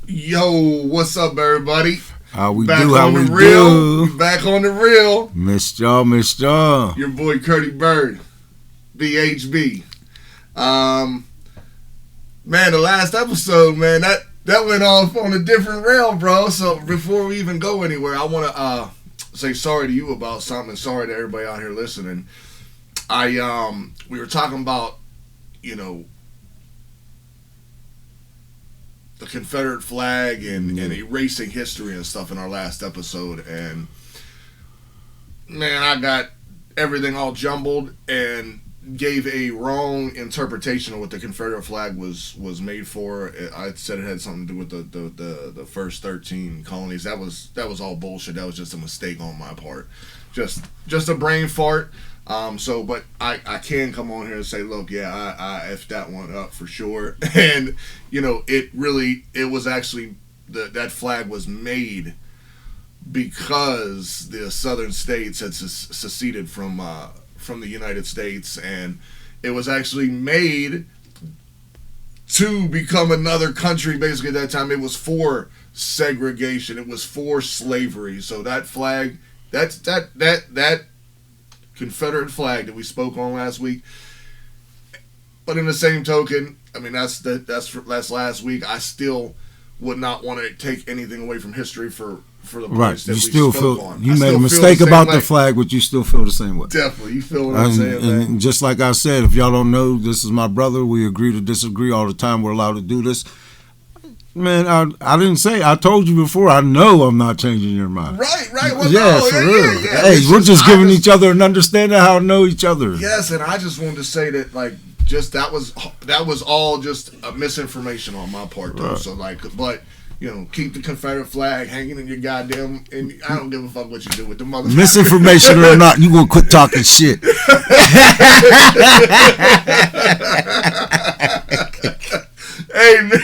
Yo, what's up, everybody? How we Back do, how on we the real. do. Back on the real. Missed y'all. Your boy Curdy Bird, BHB. Man, the last episode, man, that went off on a different rail, bro. So before we even go anywhere, I want to say sorry to you about something. Sorry to everybody out here listening. We were talking about, the Confederate flag and erasing history and stuff in our last episode, and man, I got everything all jumbled and gave a wrong interpretation of what the Confederate flag was made for. I said it had something to do with the first 13 colonies. That was all bullshit. That was just a mistake on my part. Just a brain fart. But I can come on here and say, look, yeah, I effed that one up for sure. And, it was actually, that flag was made because the southern states had seceded from the United States, and it was actually made to become another country. Basically at that time, it was for segregation. It was for slavery. So that flag, that Confederate flag that we spoke on last week. But in the same token, I mean, that's last week. I still would not want to take anything away from history for the points that we spoke on. You made a mistake about the flag, but you still feel the same way. Definitely, you feel what I'm saying, man. And just like I said, if y'all don't know, this is my brother. We agree to disagree all the time. We're allowed to do this. Man, I didn't say. I told you before. I know I'm not changing your mind. Right. Well, yeah, for real. Yeah. Hey, we're just giving each other an understanding of how to know each other. Yes, and I just wanted to say that, that was all just a misinformation on my part, though. Right. So, keep the Confederate flag hanging in your goddamn. And I don't give a fuck what you do with the motherfucker. Misinformation or not, you gonna quit talking shit. Hey, man.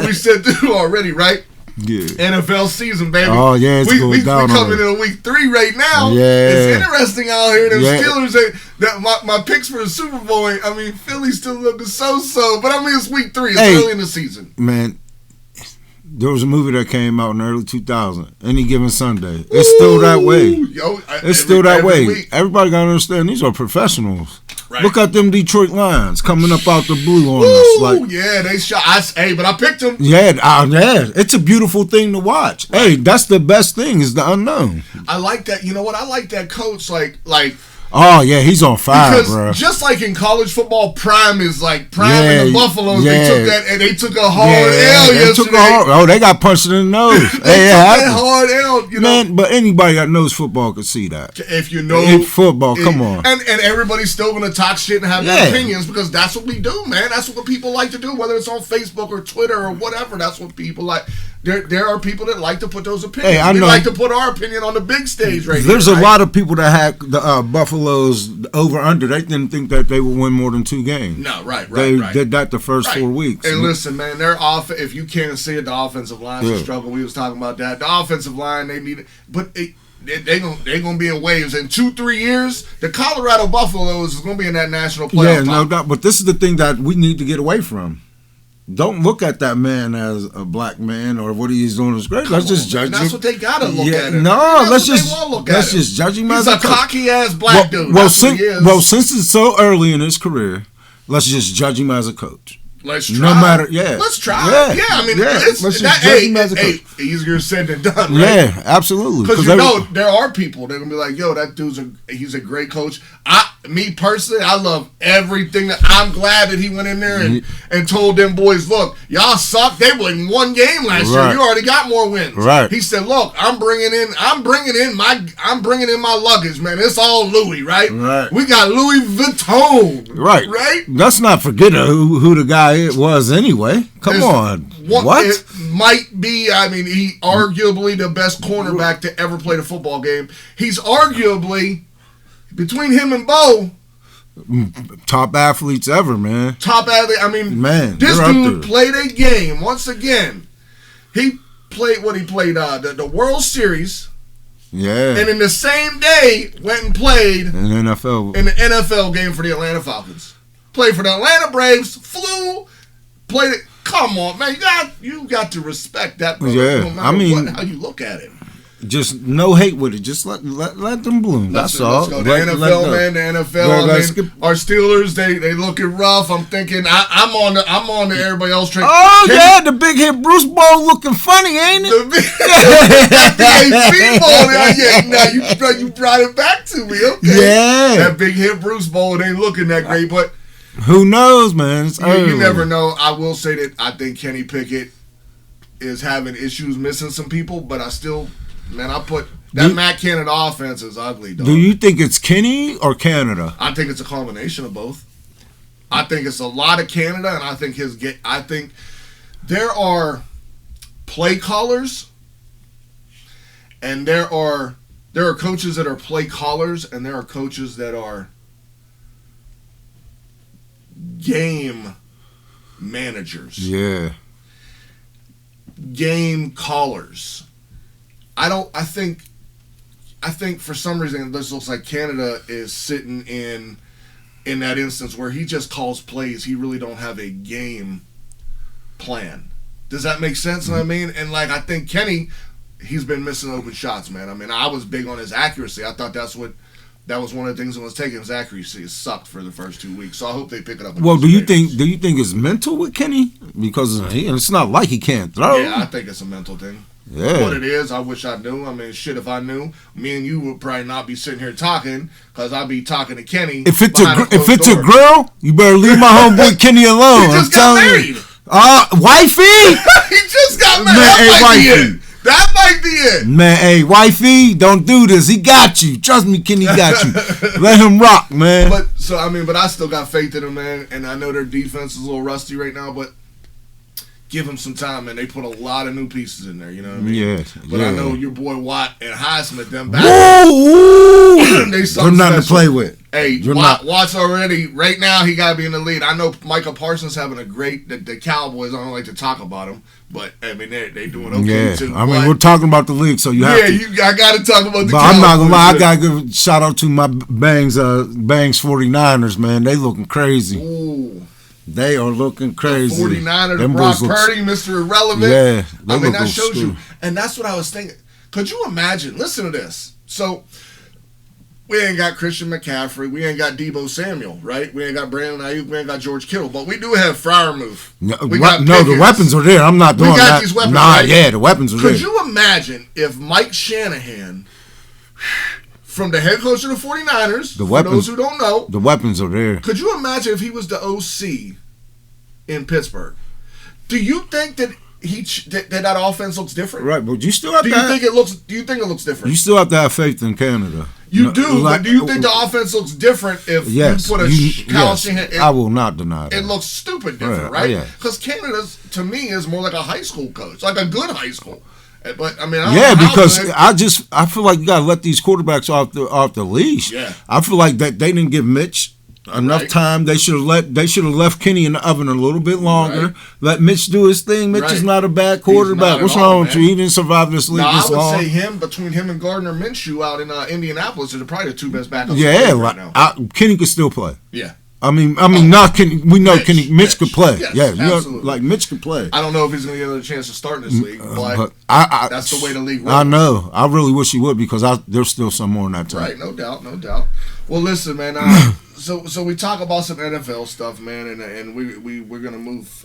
We said two already, right? Yeah. NFL season, baby. Oh, yeah, it's going down. We coming in week 3 right now. Yeah. It's interesting out here. Them Steelers, my picks for the Super Bowl, Philly's still looking so-so. But, it's week 3. It's early in the season. Man, there was a movie that came out in the early 2000s, Any Given Sunday. It's still that way. It's still that way. Week. Everybody got to understand, these are professionals. Right. Look at them Detroit Lions coming up out the blue on us. Yeah, they shot. But I picked them. Yeah, it's a beautiful thing to watch. Right. Hey, that's the best thing is the unknown. I like that. You know what? I like that coach. Oh, yeah, he's on fire, because bro. Just like in college football, Prime is Prime and the Buffaloes. They took that and they took a hard L yesterday. They got punched in the nose. They took that hard L, Man, but anybody that knows football could see that. If you know football, come on. And everybody's still going to talk shit and have their opinions because that's what we do, man. That's what people like to do, whether it's on Facebook or Twitter or whatever. That's what people like. There are people that like to put those opinions. We like to put our opinion on the big stage right There's a lot of people that had the Buffaloes over-under. They didn't think that they would win more than 2 games. No, right. They did that the first 4 weeks. And listen, man, they're off. If you can't see it, the offensive line's a struggle. We was talking about that. The offensive line, they need it. But they're gonna be in waves. In 2-3 years, the Colorado Buffaloes is gonna be in that national playoff. Yeah, no doubt. But this is the thing that we need to get away from. Don't look at that man as a black man or what he's doing is great. Let's just judge him. That's what they gotta look at him. No, let's just judge him as a cocky ass black dude. Since it's so early in his career, let's just judge him as a coach. Let's try. No matter, Let's try. Let's just judge him as a coach. Easier said than done, right? Yeah, absolutely. Because there are people that are gonna be like, yo, that dude's he's a great coach. Me personally, I love everything. I'm glad that he went in there and told them boys, look, y'all suck. They won 1 game last year. You already got more wins. Right. He said, look, I'm bringing in my luggage, man. It's all Louis, right? Right. We got Louis Vuitton. Right. Right. Let's not forget who the guy was anyway. Come on. What? It might be, he arguably the best cornerback to ever play the football game. He's arguably, between him and Bo, top athletes ever, man. Top athlete. Man, this dude played a game. Once again, he played the World Series. Yeah. And in the same day, went and played in the NFL game for the Atlanta Falcons. Played for the Atlanta Braves. Flew. Played it. come on, man. You got to respect that, brother. Yeah, No matter how you look at it. Just no hate with it. Just let them bloom. That's all. Let's go. The NFL, man. The NFL. Our Steelers, they looking rough. I'm thinking I'm on the everybody else train. Oh, the big hit Bruce Bowl looking funny, ain't it? The big Bowl. Now you brought it back to me. Okay. Yeah. That big hit Bruce Bowl, it ain't looking that great, but who knows, man? You never know. I will say that I think Kenny Pickett is having issues missing some people, but I still. Man, Matt Canada offense is ugly, dog. Do you think it's Kenny or Canada? I think it's a combination of both. I think it's a lot of Canada, and I think there are play callers, and there are coaches that are play callers, and there are coaches that are game managers. Yeah. Game callers. I think for some reason this looks like Canada is sitting in that instance where he just calls plays. He really don't have a game plan. Does that make sense? What I mean? And I think Kenny, he's been missing open shots, man. I mean, I was big on his accuracy. I thought that was one of the things that was taking his accuracy. It sucked for the first 2 weeks. So I hope they pick it up. Well, do you think it's mental with Kenny? Because it's not like he can't throw. Yeah, I think it's a mental thing. Yeah. What it is, I wish I knew. I mean, shit, if I knew, me and you would probably not be sitting here talking, because I'd be talking to Kenny. If it's a girl, you better leave my homeboy Kenny alone. He just got married. Wifey? He just got married. That might be it. Man, hey, wifey, don't do this. He got you. Trust me, Kenny got you. Let him rock, man. But I still got faith in him, man. And I know their defense is a little rusty right now, but give them some time, man. They put a lot of new pieces in there, you know what I mean? Yeah. But I know your boy Watt and Highsmith, them back. They're nothing to play with. Hey, Watt's already, right now, he got to be in the lead. I know Micah Parsons having a great, the Cowboys, I don't like to talk about them, but, I mean, they doing okay, too. I mean, we're talking about the league, so you have to. Yeah, I got to talk about the Cowboys. But I'm not going to lie, I got to give a shout out to my Bangs 49ers, man. They looking crazy. Ooh. They are looking crazy. The 49ers, Brock Purdy, Mr. Irrelevant. Yeah. I mean, that shows you. And that's what I was thinking. Could you imagine? Listen to this. So, we ain't got Christian McCaffrey. We ain't got Deebo Samuel, right? We ain't got Brandon Ayuk. We ain't got George Kittle. But we do have Freiermuth. The weapons are there. I'm not doing that. We got these weapons, right? Yeah, the weapons are there. Could you imagine if Mike Shanahan, from the head coach of the 49ers, for those who don't know, the weapons are there. Could you imagine if he was the OC in Pittsburgh? Do you think that that offense looks different? Right, but you still have Do you think it looks different? You still have to have faith in Canada. You do, but do you think the offense looks different if you put Kyle Shanahan? I will not deny that. It looks stupid different, right? Because Canada, to me, is more like a high school coach, like a good high school. But I mean, I feel like you gotta let these quarterbacks off the leash. Yeah. I feel like that they didn't give Mitch enough time. They should have left Kenny in the oven a little bit longer. Right. Let Mitch do his thing. Mitch is not a bad quarterback. What's wrong with you? He didn't survive this league this long. I would say between him and Gardner Minshew out in Indianapolis are probably the two best backups. Yeah, right now. Kenny could still play. Yeah. I mean, not Kenny. We know Mitch could play. Yes, absolutely. Mitch could play. I don't know if he's going to get another chance to start in this league, but that's the way the league works. I know. I really wish he would because there's still some more in that time. Right, no doubt. Well, listen, man. So we talk about some NFL stuff, man, and we're going to move.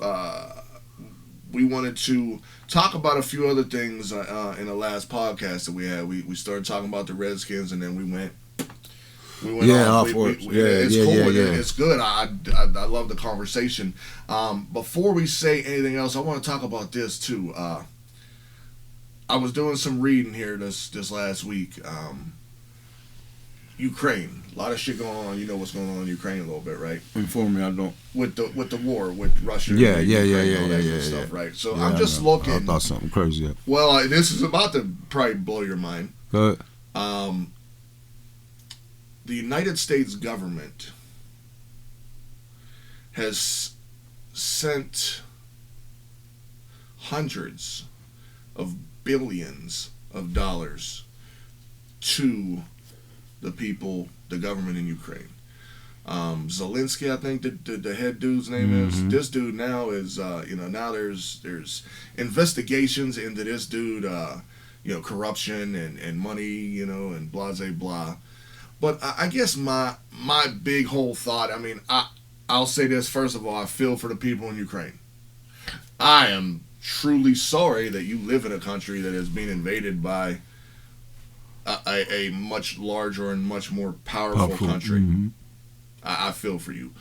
We wanted to talk about a few other things in the last podcast that we had. We started talking about the Redskins, and then we went off. It's cool. It's good. I love the conversation. Before we say anything else, I want to talk about this too. I was doing some reading here this last week. Ukraine, a lot of shit going on. You know what's going on in Ukraine a little bit, right? Inform me, I don't. With the war with Russia. Yeah. Stuff, right? So I'm just looking. I thought something crazy. Well, this is about to probably blow your mind. Go ahead. The United States government has sent hundreds of billions of dollars to the people, the government in Ukraine. Zelensky, I think the head dude's name is. This dude now is, now there's investigations into this dude, corruption and money, and blah, blah, blah. But I guess my big whole thought, I'll say this, first of all, I feel for the people in Ukraine. I am truly sorry that you live in a country that is being invaded by a much larger and much more powerful country. Mm-hmm. I feel for you.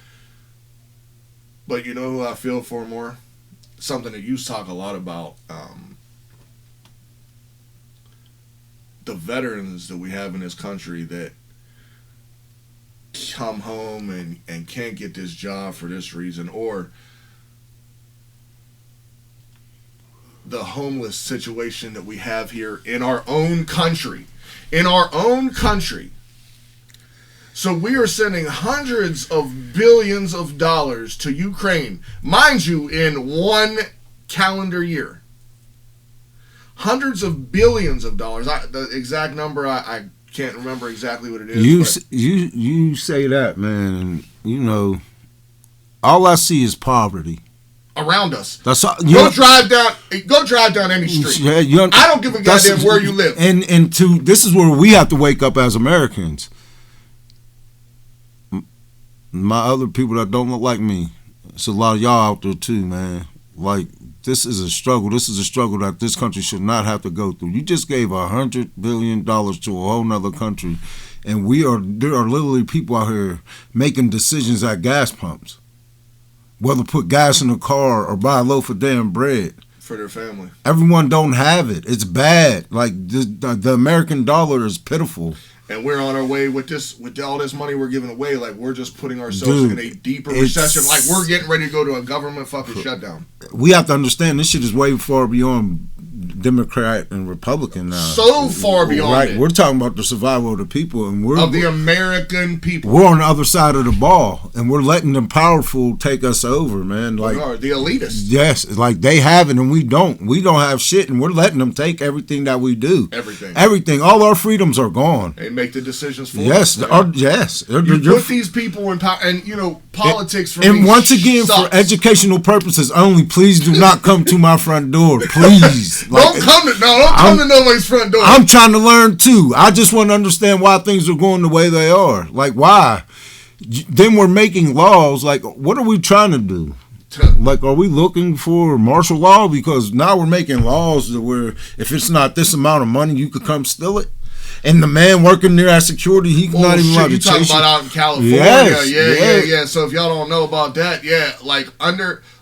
But you know who I feel for more? Something that you talk a lot about. The veterans that we have in this country that come home and can't get this job for this reason, or the homeless situation that we have here in our own country. So we are sending hundreds of billions of dollars to Ukraine, mind you, in one calendar year. Hundreds of billions of dollars. The exact number, I can't remember exactly what it is. You say that, man, and all I see is poverty around us. That's all, go drive down any street. Yeah, I don't give a goddamn where you live. And this is where we have to wake up as Americans. My other people that don't look like me, it's a lot of y'all out there too, man. Like, this is a struggle. This is a struggle that this country should not have to go through. You just gave $100 billion to a whole nother country, and there are literally people out here making decisions at gas pumps, whether put gas in a car or buy a loaf of damn bread for their family. Everyone don't have it. It's bad. Like, the American dollar is pitiful. And we're on our way with all this money we're giving away. Like, we're just putting ourselves in a deeper recession. Like, we're getting ready to go to a government fucking shutdown. We have to understand this shit is way far beyond Democrat and Republican now. So far beyond right? it. We're talking about the survival of the people, and of the American people. We're on the other side of the ball, and we're letting the powerful take us over, man. Like, we are the elitists. Yes, like they have it and we don't. We don't have shit, and we're letting them take everything that we do. Everything. All our freedoms are gone. They make the decisions for us. Yes. You put these people in power, and politics. And once again, sucks. For educational purposes only, please do not come to my front door, please. Don't come to nobody's front door. I'm trying to learn too. I just want to understand why things are going the way they are. Like, why? Then we're making laws. Like, what are we trying to do? Like, are we looking for martial law? Because now we're making laws where if it's not this amount of money, you could come steal it. And the man working there at security, he's not even allowed to chase you. You talking about out in California? Yes, yeah. So if y'all don't know about that,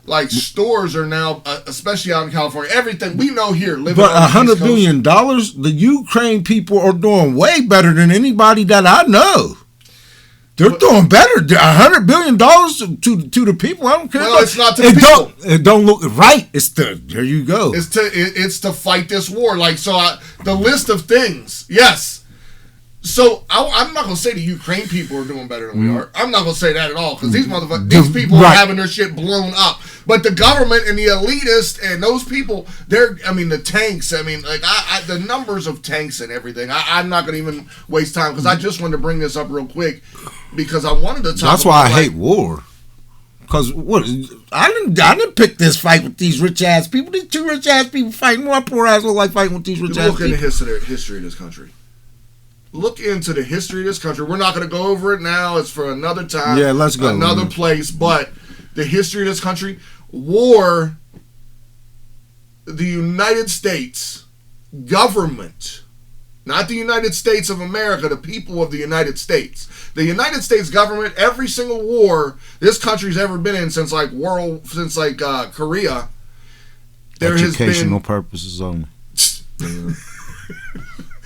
like stores are now, especially out in California, everything we know here. But $100 billion, the Ukraine people are doing way better than anybody that I know. They're doing better. $100 billion to the people. I don't care. Well, it's not to the people. It don't look right. There you go. It's to fight this war. Like, the list of things. Yes. So I'm not gonna say the Ukraine people are doing better than we are. I'm not gonna say that at all, because these people are having their shit blown up. But the government and the elitists and those people, the tanks. The numbers of tanks and everything. I'm not gonna even waste time, because I just wanted to bring this up real quick because I wanted to talk. That's why I hate war. Because I didn't pick this fight with these rich ass people. These two rich ass people fighting. My poor ass look like fighting with these rich ass people. Look at the history of this country. Look into the history of this country. We're not going to go over it now. It's for another time. Yeah, let's go. Another place. But the history of this country, war, the United States government, not the United States of America, the people of the United States. The United States government, every single war this country's ever been in since Korea, there has been educational purposes only.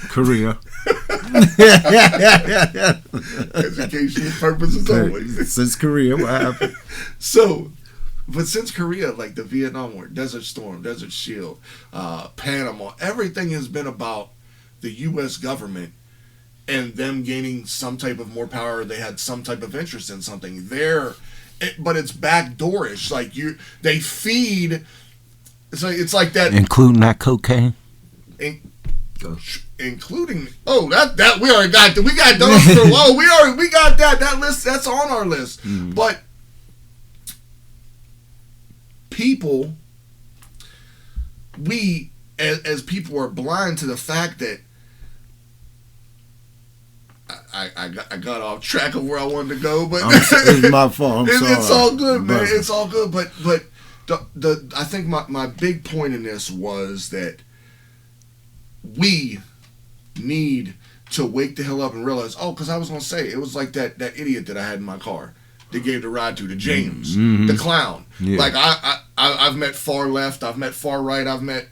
Korea. Educational purposes always. Since Korea, what happened? But since Korea, like the Vietnam War, Desert Storm, Desert Shield, Panama, everything has been about the U.S. government and them gaining some type of more power. They had some type of interest in something there, but it's backdoorish. Like they feed. It's like that, including that cocaine. Go. Including that we already got we got those for we got that list that's on our list. But people, we as people are blind to the fact that I got off track of where I wanted to go, but it's my fault. It's all good, man. It's all good. But the I think my big point in this was that we need to wake the hell up and realize, because I was going to say, it was like that idiot that I had in my car that gave the ride to James, the clown. Yeah. Like, I've met far left, I've met far right, I've met,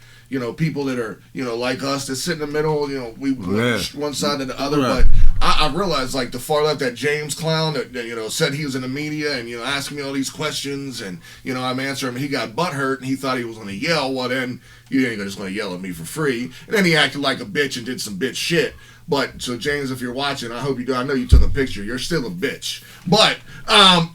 people that are, like us that sit in the middle, we one side or the other, but I realized, like, the far left, that James clown that said he was in the media and, asking me all these questions and, I'm answering him, he got butthurt and he thought he was going to yell, well then, you ain't just going to yell at me for free. And then he acted like a bitch and did some bitch shit. But, so James, if you're watching, I hope you do. I know you took a picture. You're still a bitch. But, I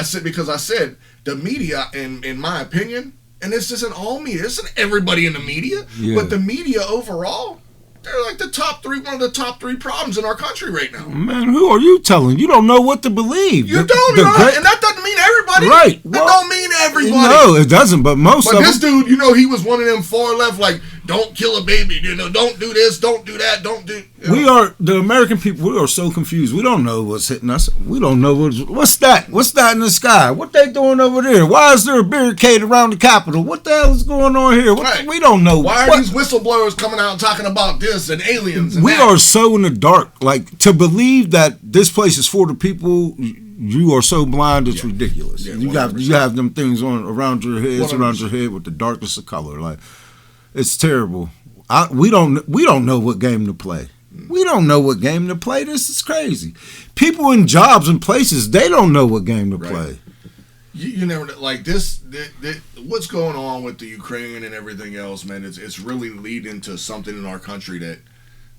said the media, in my opinion, and this isn't all media, this isn't everybody in the media, but the media overall, they're like one of the top three problems in our country right now. Man, who are you telling? You don't know what to believe. You don't, and that doesn't mean everybody. Right. That don't mean everybody. No, it doesn't, but most of them. But this dude, he was one of them far left, like, don't kill a baby, don't do this, don't do that, don't do... The American people, we are so confused. We don't know what's hitting us. We don't know what's that? What's that in the sky? What they doing over there? Why is there a barricade around the Capitol? What the hell is going on here? We don't know. Why are these whistleblowers coming out and talking about this and aliens and we are so in the dark. Like, to believe that this place is for the people... You are so blind, it's ridiculous. Yeah, you have them things on around your head, 100%. Around your head with the darkest of color. Like, it's terrible. We don't know what game to play. We don't know what game to play. This is crazy. People in jobs and places, they don't know what game to play. You never like this. What's going on with the Ukraine and everything else, man? It's really leading to something in our country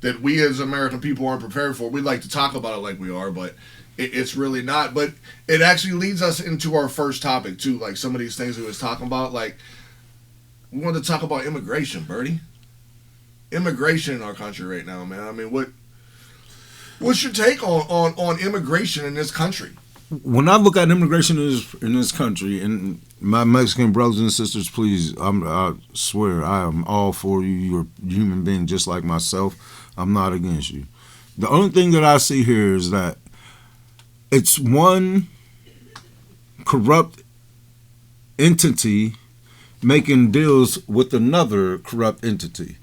that we as American people aren't prepared for. We like to talk about it like we are, but it's really not. But it actually leads us into our first topic too. Like some of these things we was talking about. Like we wanted to talk about immigration, Bertie. Immigration in our country right now, man. I mean, what's your take on immigration in this country? When I look at immigration in this country, and my Mexican brothers and sisters, please, I swear I am all for you. You're a human being just like myself. I'm not against you. The only thing that I see here is that it's one corrupt entity making deals with another corrupt entity.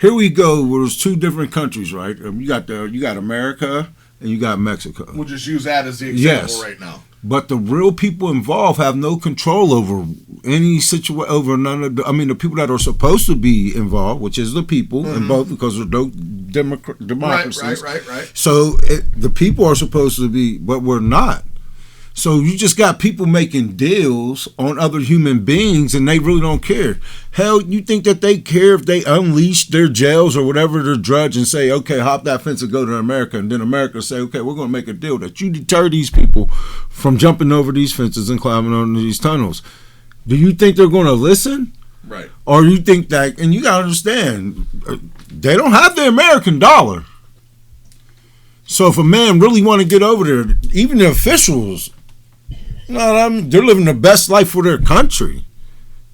Here we go, where there's two different countries, right? You got America and you got Mexico. We'll just use that as the example right now. But the real people involved have no control over any situation, over none of the people that are supposed to be involved, which is the people, and both because they're democracies. Right. So the people are supposed to be, but we're not. So you just got people making deals on other human beings, and they really don't care. Hell, you think that they care if they unleash their jails or whatever their drudge and say, okay, hop that fence and go to America, and then America say, okay, we're going to make a deal that you deter these people from jumping over these fences and climbing on these tunnels. Do you think they're going to listen? Right. Or you think that, and you got to understand, they don't have the American dollar. So if a man really want to get over there, even the officials, they're living the best life for their country.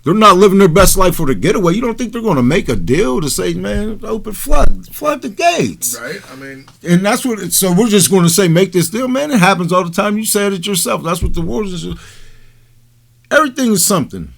They're not living their best life for the getaway. You don't think they're going to make a deal to say, man, flood the gates. Right. I mean. And that's what, so we're just going to say, make this deal. Man, it happens all the time. You said it yourself. That's what the wars is. Everything is something.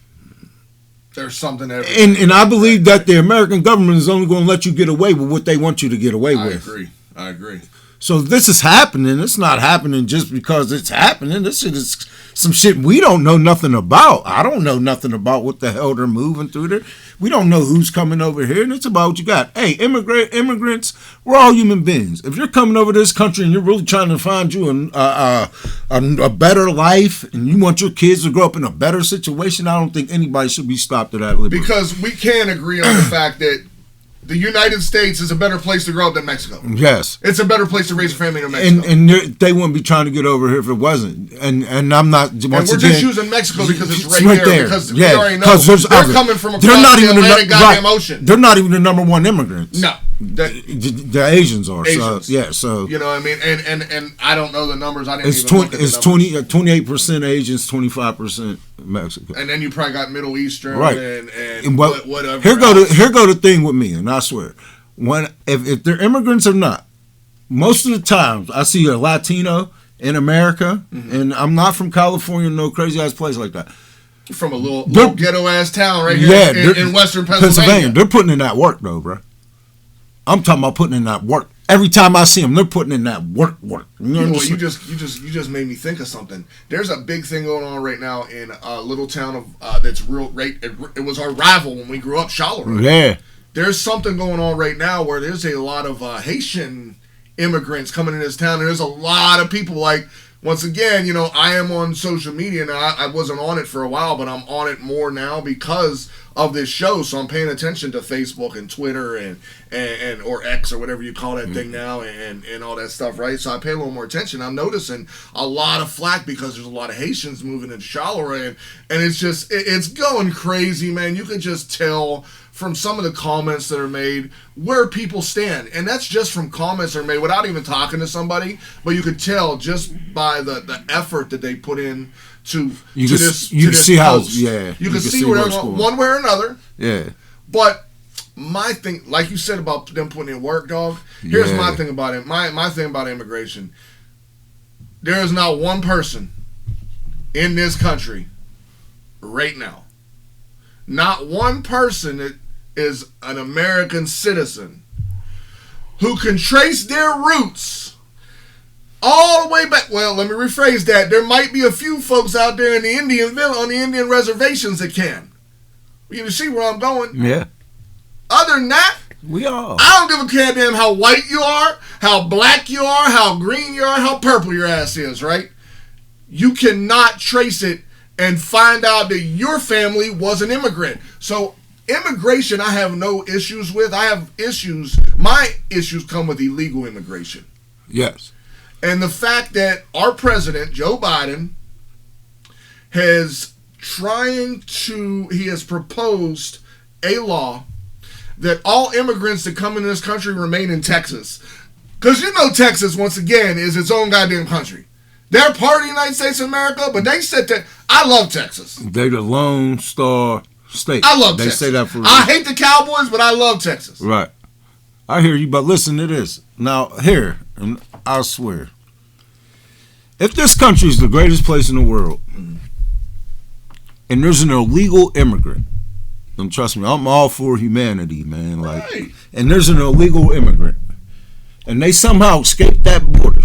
There's something everywhere. And I believe that the American government is only going to let you get away with what they want you to get away with. I agree. So this is happening. It's not happening just because it's happening. This shit is some shit we don't know nothing about. I don't know nothing about what the hell they're moving through there. We don't know who's coming over here, and it's about what you got. Hey, immigrants, we're all human beings. If you're coming over to this country and you're really trying to find you a better life and you want your kids to grow up in a better situation, I don't think anybody should be stopped at that liberty. Because we can agree on the fact that the United States is a better place to grow up than Mexico. Yes. It's a better place to raise a family than Mexico. And they wouldn't be trying to get over here if it wasn't. And I'm not. And we're just using Mexico because it's right there. Because we already know they're coming from across the Atlantic goddamn ocean. They're not even the number one immigrants. No. The Asians are. Asians. So, yeah, so. You know what I mean? And I don't know the numbers. I didn't it's even look at the numbers. 28% Asians, 25% Mexico. And then you probably got Middle Eastern right. and whatever. Here go the thing with me, and I swear. If they're immigrants or not, most of the times I see a Latino in America, and I'm not from California, no crazy ass place like that. From a little ghetto ass town right here in Western Pennsylvania. They're putting in that work though, bro. I'm talking about putting in that work. Every time I see them, they're putting in that work. You just made me think of something. There's a big thing going on right now in a little town of that's real. Right, it was our rival when we grew up, Charleroi. Yeah. There's something going on right now where there's a lot of Haitian immigrants coming in this town, and there's a lot of people like. Once again, you know, I am on social media now. I wasn't on it for a while, but I'm on it more now because of this show. So I'm paying attention to Facebook and Twitter and or X or whatever you call that thing now and all that stuff, right? So I pay a little more attention. I'm noticing a lot of flack because there's a lot of Haitians moving into Charleroi, and it's just it's going crazy, man. You can just tell from some of the comments that are made where people stand, and that's just from comments that are made without even talking to somebody, but you could tell just by the effort that they put in to this post. You can see where they're going one way or another. Yeah. But my thing, like you said about them putting in work, dog, here's my thing about it. My thing about immigration. There is not one person in this country right now, not one person that is an American citizen who can trace their roots all the way back. Well, let me rephrase that. There might be a few folks out there in the on the Indian reservations that can. You see where I'm going? Yeah. Other than that, I don't give a damn how white you are, how black you are, how green you are, how purple your ass is, right? You cannot trace it and find out that your family was an immigrant. So immigration, I have no issues with. I have issues. My issues come with illegal immigration. Yes. And the fact that our president, Joe Biden, has proposed a law that all immigrants that come into this country remain in Texas. Because you know Texas, once again, is its own goddamn country. They're part of the United States of America, but they said that I love Texas. They're the Lone Star State. I love Texas. They say that for I hate the Cowboys, but I love Texas. Right. I hear you, but listen to this. Now, here, and I swear, if this country is the greatest place in the world, and there's an illegal immigrant, and trust me, I'm all for humanity, man. Like, right. And there's an illegal immigrant, and they somehow escape that border,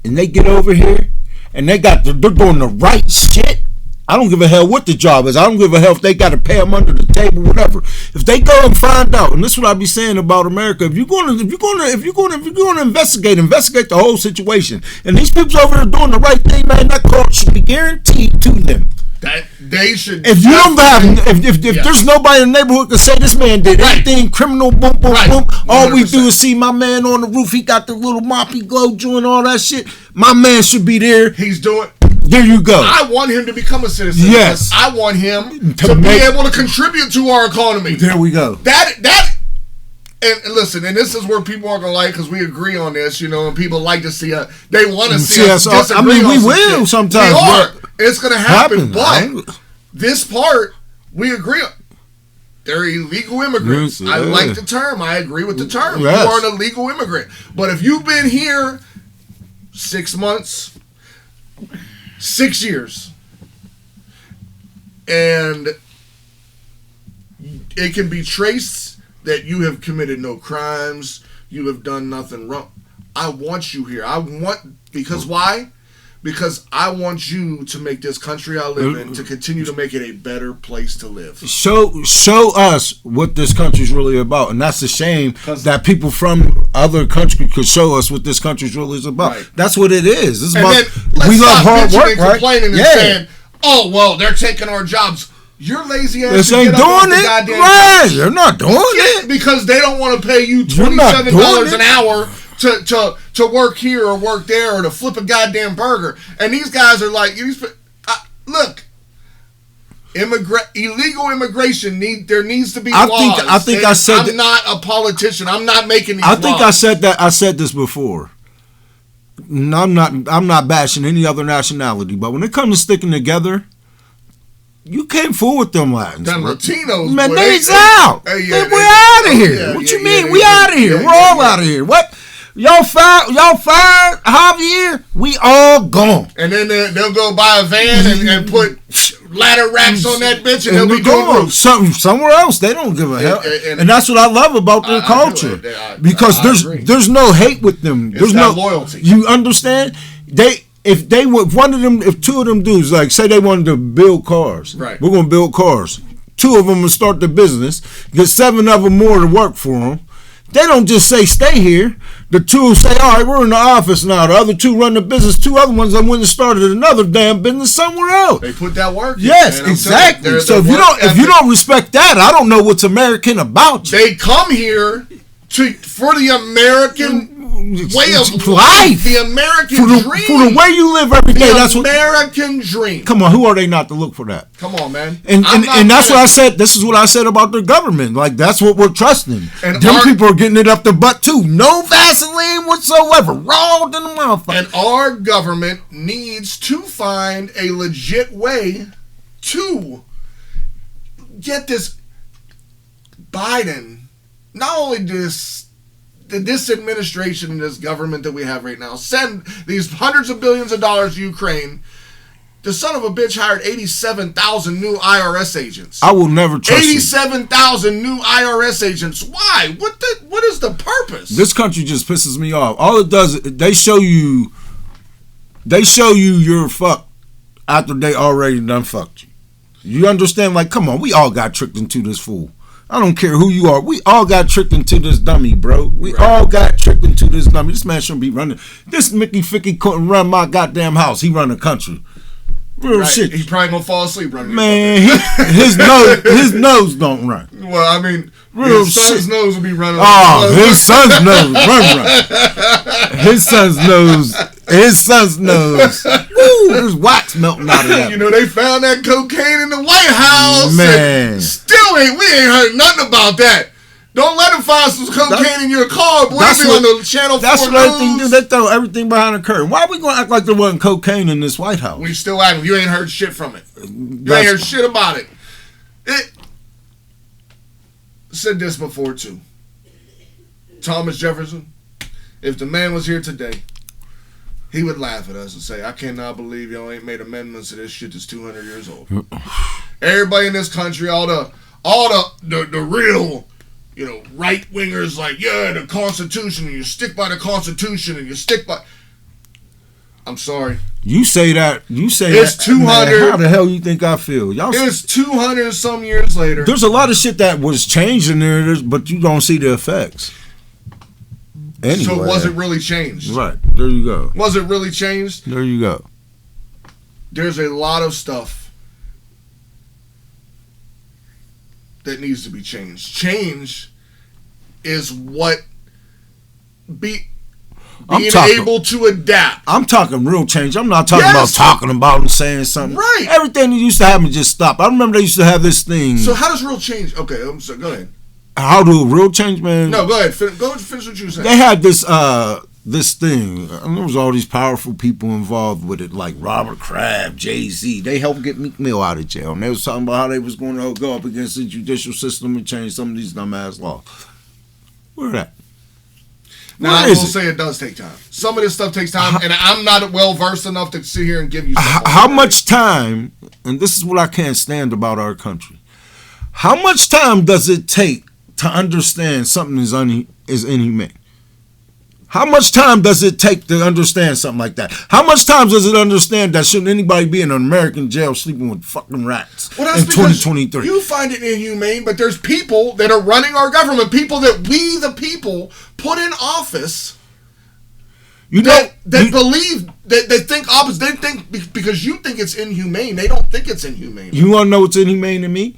and they get over here, and they're doing the right shit. I don't give a hell what the job is. I don't give a hell if they got to pay them under the table, whatever. If they go and find out, and this is what I be saying about America. If you're going to investigate the whole situation, and these people over there doing the right thing, man, that court should be guaranteed to them. That they should. If you don't have, if there's nobody in the neighborhood can say this man did anything criminal, boom, boom, boom. All 100%. We do is see my man on the roof. He got the little moppy glow doing all that shit. My man should be there. He's doing. There you go. I want him to become a citizen. Yes. I want him to be able to contribute to our economy. There we go. And listen, and this is where people aren't gonna like because we agree on this, you know, and people like to see they want to see us disagree. I mean, we will sometimes. We are. It's gonna happen, but this part we agree on. They're illegal immigrants. Yes, I like the term. I agree with the term. Yes. You are an illegal immigrant. But if you've been here 6 months, 6 years, and it can be traced that you have committed no crimes, you have done nothing wrong, I want you here. Because why? Because I want you to make this country I live in to continue to make it a better place to live. Show us what this country's really about, and that's a shame that people from other countries could show us what this country's really about. Right. That's what it is. It's about we love hard work, right? Complaining and saying, "Oh well, they're taking our jobs." Your lazy ass this ain't doing it. Right. They're not doing it. Because they don't want to pay you $27 an hour to work here or work there or to flip a goddamn burger. And these guys are like, look, illegal immigration there needs to be laws. I think I said I'm not a politician. I'm not making these laws. I think I said that. I said this before. No, I'm not bashing any other nationality, but when it comes to sticking together, you can't fool with them Latins. Them Latinos, man, they's out. We're out of here. What you mean? We out of here. We're all out of here. What? Y'all fired Javier? We all gone. And then they'll go buy a van and put ladder racks on that bitch, and they'll be doing somewhere else. They don't give a hell. And that's what I love about their culture, because there's no hate with them. There's no loyalty. You understand? If two of them dudes, like, say they wanted to build cars, right? We're gonna build cars. Two of them will start the business. Get 7 of them more to work for them. They don't just say stay here. The two will say, all right, we're in the office now. The other two run the business. 2 other ones I went and started another damn business somewhere else. They put that work in. Yes, exactly. So if you don't respect that, I don't know what's American about you. They come here for the American way of life, the American dream, for the way you live every day. That's American dream. Come on, who are they not to look for that? Come on, man. And that's what I said. This is what I said about the government. Like, that's what we're trusting. And them people are getting it up the butt too. No Vaseline whatsoever. Raw than the motherfucker. And our government needs to find a legit way to get this Biden. Not only this administration and this government that we have right now send these hundreds of billions of dollars to Ukraine. The son of a bitch hired 87,000 new IRS agents. I will never trust 87,000 new IRS agents. Why? What is the purpose? This country just pisses me off. All it does, they show you you're fucked after they already done fucked you. You understand? Like, come on, we all got tricked into this fool. I don't care who you are. We all got tricked into this dummy, bro. We all got tricked into this dummy. This man shouldn't be running. This Mickey Ficky couldn't run my goddamn house. He run the country. Real shit. He probably gonna fall asleep running. Man, his nose don't run. Well, I mean, real his son's nose will be running. Oh, his son's nose run. His son's nose. Woo, there's wax melting out of that. You know, they found that cocaine in the White House. Man, we ain't heard nothing about that. Don't let them find some cocaine in your car, boy. That's on the Channel 4 That's what everything do. They throw everything behind the curtain. Why are we going to act like there wasn't cocaine in this White House? We still acting. You ain't heard shit from it. You ain't heard shit about it. Said this before, too. Thomas Jefferson, if the man was here today, he would laugh at us and say, I cannot believe y'all ain't made amendments to this shit that's 200 years old. Everybody in this country, all the real, right-wingers, like, yeah, the Constitution, and you stick by the Constitution, and you stick by... I'm sorry. You say that. It's 200. Man, how the hell you think I feel? It's 200 some years later. There's a lot of shit that was changed in there, but you don't see the effects. Anyway. So was it really changed? Right. There you go. Was it really changed? There you go. There's a lot of stuff that needs to be changed. Change is what being able to adapt. I'm talking real change. I'm not talking about talking about and saying something. Right. Everything that used to happen just stopped. I remember they used to have this thing. So how does real change? Okay, I'm sorry. Go ahead. How do real change, man? No, go ahead. Finish what you were saying. They had this thing, and there was all these powerful people involved with it, like Robert Kraft, Jay-Z. They helped get Meek Mill out of jail, and they was talking about how they was going to go up against the judicial system and change some of these dumbass laws. Where that? Now, I will say it does take time. Some of this stuff takes time, and I'm not well-versed enough to sit here and give you how much time, and this is what I can't stand about our country, how much time does it take to understand something is inhumane? How much time does it take to understand something like that? How much time does it understand that shouldn't anybody be in an American jail sleeping with fucking rats in 2023? You find it inhumane, but there's people that are running our government, people that we, the people, put in office that believe that think opposite. They think because you think it's inhumane, they don't think it's inhumane. You want to know what's inhumane to me?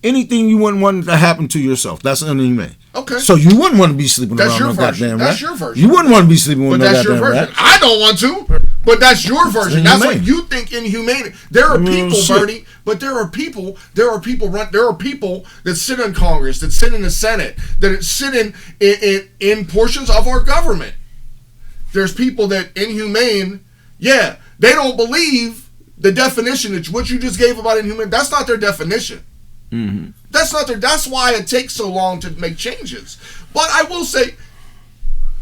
Anything you wouldn't want to happen to yourself, that's inhumane. Okay. So you wouldn't want to be sleeping around no goddamn rat. That's your version. You wouldn't want to be sleeping with no goddamn rat. I don't want to, but that's your version. That's what you think inhumane. There are people, Bernie, but there are people that sit in Congress, that sit in the Senate, that sit in portions of our government. There's people that inhumane, they don't believe the definition that what you just gave about inhumane. That's not their definition. Mm-hmm. That's why it takes so long to make changes. But I will say,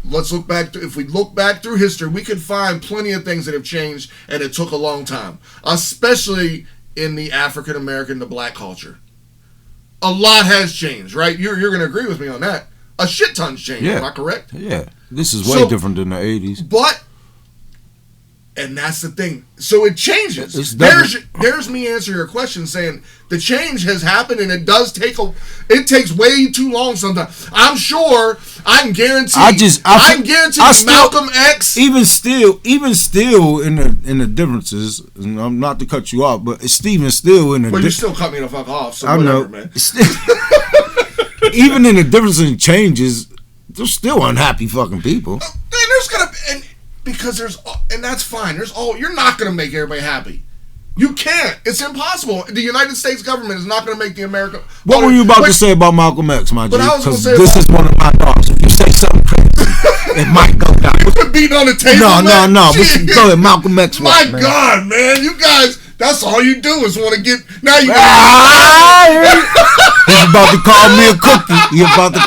if we look back through history, we can find plenty of things that have changed, and it took a long time, especially in the African American, the black culture. A lot has changed, right? You're going to agree with me on that. A shit ton's changed. Am I correct? Yeah. This is way different than the 80s. And that's the thing. So it changes. There's me answering your question, saying the change has happened, and it takes way too long sometimes. I'm sure. I can guarantee. Malcolm X. Even still, in the differences, and I'm not to cut you off, but Stephen still in the. Well, you still cut me the fuck off. So I whatever, know, man. Even in the differences and changes, there's still unhappy fucking people. There's gonna be. And that's fine. You're not going to make everybody happy. You can't. It's impossible. The United States government is not going to make the American. What were you about to say about Malcolm X, my G? Because this is one of my dogs. If you say something crazy, it might go down. Put beating on the table. No. Go ahead, Malcolm X. My God, man, you guys. That's all you do is want to get. Now you. He's about to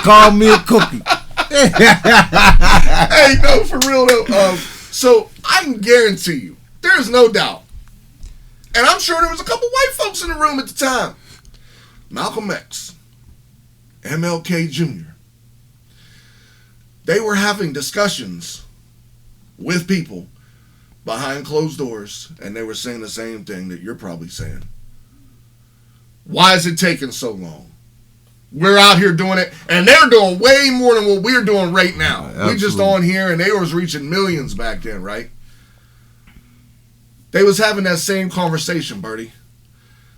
call me a cookie. Hey, no, for real though. So I can guarantee you, there's no doubt, and I'm sure there was a couple white folks in the room at the time. Malcolm X, MLK Jr. They were having discussions with people behind closed doors, and they were saying the same thing that you're probably saying. Why is it taking so long? We're out here doing it, and they're doing way more than what we're doing right now. We just on here, and they was reaching millions back then, right? They was having that same conversation, Bertie,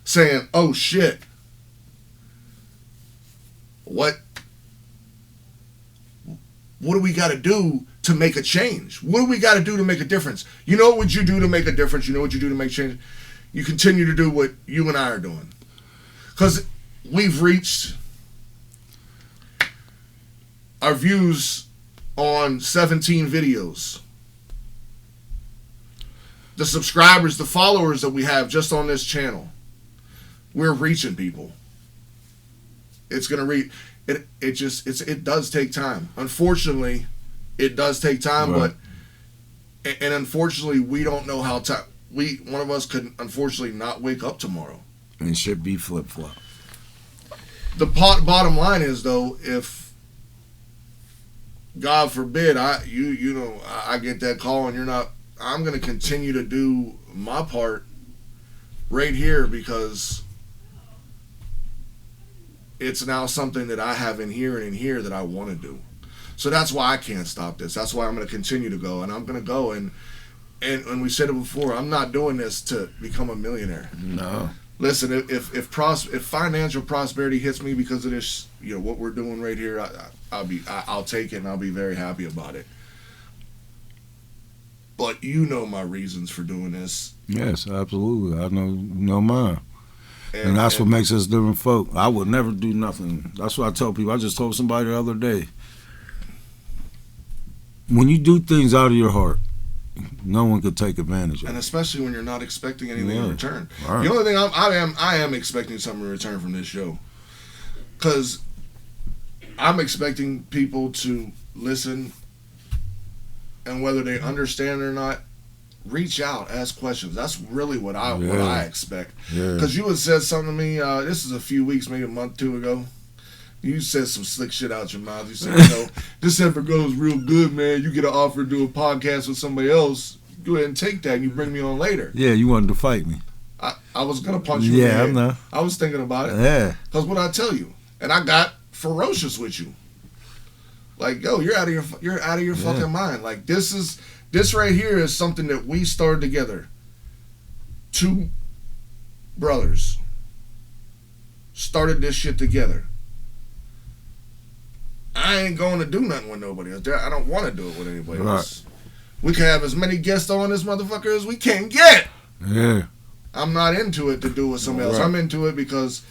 saying, "Oh shit, what do we got to do to make a change? What do we got to do to make a difference? You know what you do to make a difference? You know what you do to make change? You continue to do what you and I are doing, because we've reached." Our views on 17 videos. The subscribers, the followers that we have just on this channel. We're reaching people. It's going to reach. It does take time. Unfortunately, it does take time, right. And unfortunately, we don't know how time. One of us could unfortunately not wake up tomorrow. And it should be flip-flop. The bottom line is, though, if God forbid, I get that call and you're not. I'm going to continue to do my part right here, because it's now something that I have in here and in here that I want to do. So that's why I can't stop this. That's why I'm going to continue to go, and I'm going to go. And we said it before, I'm not doing this to become a millionaire. No. Listen, if financial prosperity hits me because of this, what we're doing right here, I'll take it, and I'll be very happy about it. But you know my reasons for doing this. Yes, absolutely. I know mine. And that's what makes us different folk. I would never do nothing. That's what I tell people. I just told somebody the other day. When you do things out of your heart, no one could take advantage of it. And especially when you're not expecting anything in return. Right. The only thing I am expecting something in return from this show. Because I'm expecting people to listen, and whether they understand it or not, reach out, ask questions. That's really what I expect. Because you had said something to me, this is a few weeks, maybe a month, 2 ago. You said some slick shit out your mouth. You said, this ever goes real good, man. You get an offer to do a podcast with somebody else, go ahead and take that, and you bring me on later. Yeah, you wanted to fight me. I was going to punch you in the head. I know. I was thinking about it. Yeah. Because what I tell you, and I got ferocious with you. Like, yo, you're out of your fucking mind. Like, this right here is something that we started together. 2 brothers started this shit together. I ain't going to do nothing with nobody else. I don't want to do it with anybody else. We can have as many guests on this motherfucker as we can get. Yeah. I'm not into it to do with somebody else. I'm into it because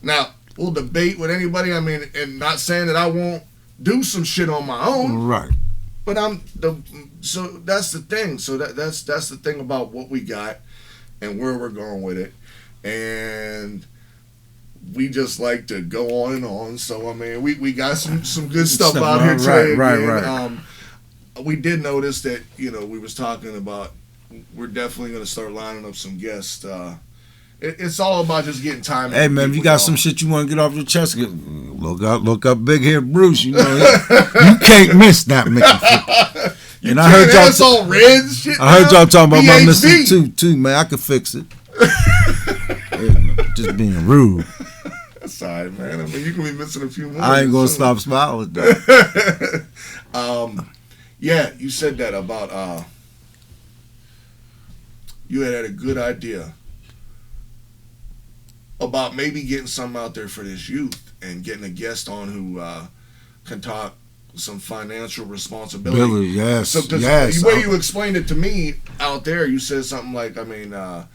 now we'll debate with anybody. I mean, and not saying that I won't do some shit on my own. Right. But so that's the thing. So that's the thing about what we got and where we're going with it. And we just like to go on and on. So I mean, we got some good stuff out here today. Right. We did notice that, we was talking about we're definitely going to start lining up some guests. It's all about just getting time. Hey man, if you got some shit you want to get off your chest, look up Big Head Bruce. You can't miss that Mickey. And I heard y'all all red shit. I heard y'all talking about my Mr. too, man. I could fix it. Just being rude. That's all right, man. I mean, you can be missing a few more. I ain't gonna stop smiling. Yeah, you said that about you had a good idea about maybe getting something out there for this youth and getting a guest on who can talk some financial responsibility. Yes, so, yes. The way you explained it to me out there, you said something like, I mean, a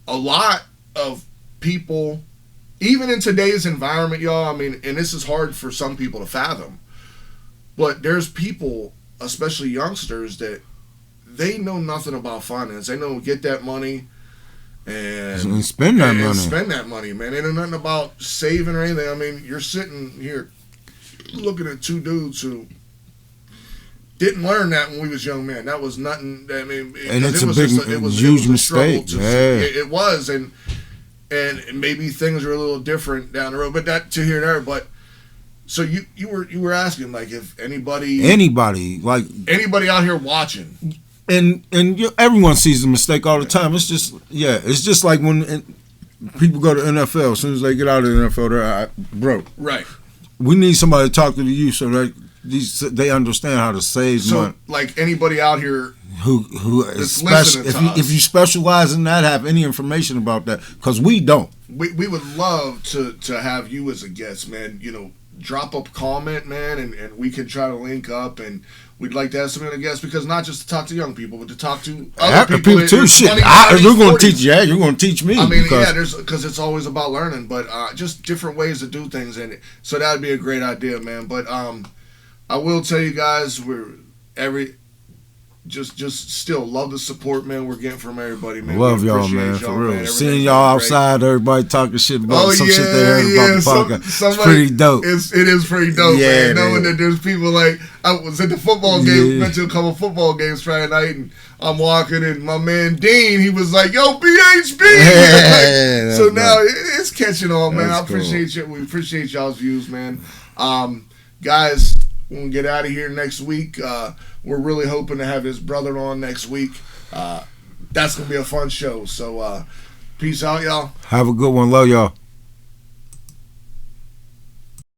lot of people, even in today's environment, y'all, I mean, and this is hard for some people to fathom, but there's people, especially youngsters, that they know nothing about finance. They know get that money and spend that money. Spend that money, man. They know nothing about saving or anything. I mean, you're sitting here looking at 2 dudes who didn't learn that when we was young men. That was nothing. I mean, and it's it was huge mistake. It was, and maybe things are a little different down the road. But that to here and there. But so you were asking, like, if anybody out here watching. And everyone sees a mistake all the time. It's just like when people go to NFL. As soon as they get out of the NFL, they're broke. Right. We need somebody to talk to the youth so that they understand how to save money. So, like anybody out here who is special, if you specialize in that, have any information about that, because we don't. We would love to have you as a guest, man. Drop a comment, man, and we can try to link up, and we'd like to have somebody on a guest, because not just to talk to young people, but to talk to other people too. Shit, you're going to teach. Yeah, you're going to teach me. I mean, because it's always about learning, but just different ways to do things, and so that would be a great idea, man. But I will tell you guys, just still love the support, man, we're getting from everybody, man. Love y'all, man, for real. Man. Seeing y'all outside, everybody talking shit about some shit they heard about the podcast. It's pretty dope. It is pretty dope, man. Knowing that there's people like, I was at the football game, went to a couple football games Friday night, and I'm walking, and my man Dean, he was like, yo, BHB! Yeah, so now it's catching on, man. I appreciate you. We appreciate y'all's views, man. Guys, we're going to get out of here next week. We're really hoping to have his brother on next week. That's going to be a fun show. So, peace out, y'all. Have a good one. Love y'all.